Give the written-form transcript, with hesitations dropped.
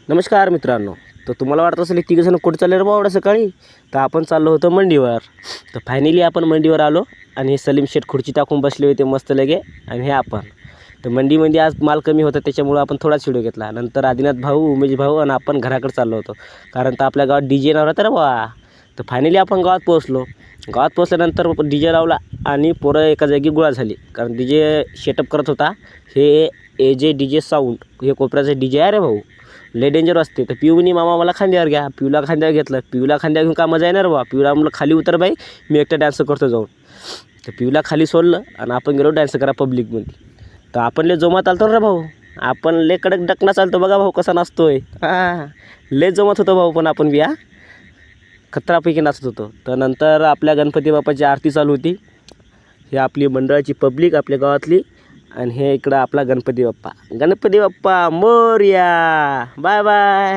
नमस्कार मित्रांनो. तर तुम्हाला वाटत असेल तिघ जण कुठे चालले रे बाबा एवढ्या सकाळी. तर आपण चाललो होतो मंडीवर. तर फायनली आपण मंडीवर आलो आणि हे सलीम शेठ खुर्ची टाकून बसले होते मस्त लगे. आणि हे आपण तर मंडीमध्ये आज माल कमी होता त्याच्यामुळं आपण थोडाच व्हिडिओ घेतला. नंतर आदिनाथ भाऊ, उमेश भाऊ आणि आपण घराकडे चाललो होतो, कारण तर आपल्या गावात DJ नव्हता रे बाबा. तर फायनली आपण गावात पोहोचलो. गावात पोहोचल्यानंतर DJ लावला आणि पोरं एका जागी गोळा झाली, कारण DJ सेटअप करत होता. हे AJ DJ साऊंड, हे कोपऱ्याचं DJ आहे रे भाऊ, लय डेंजर असते. तर पिऊनी मामा मला खांद्यावर घ्या, पिऊला खांद्यावर घेतलं. पिऊला खांद्यावर घेऊन का मजा येणार बा. पिऊला म्हणलं खाली उतर बाई, मी एकटा डान्स करतो जाऊन. तर पिऊला खाली सोडलं आणि आपण गेलो डान्स करा पब्लिकमध्ये. तर आपण लय जोमात आलतो रे भाऊ, आपण लय कडक डकना चालतो बघा भाऊ कसा नाचतोय. लय जोमात होतो भाऊ, पण आपण बिया खतरापैकी नाचत होतो. तर नंतर आपल्या गणपती बाप्पाची आरती चालू होती. ही आपली मंडळाची पब्लिक आपल्या गावातली, आणि हे इकडं आपला गणपती बाप्पा. गणपती बाप्पा मोरया. Bye bye.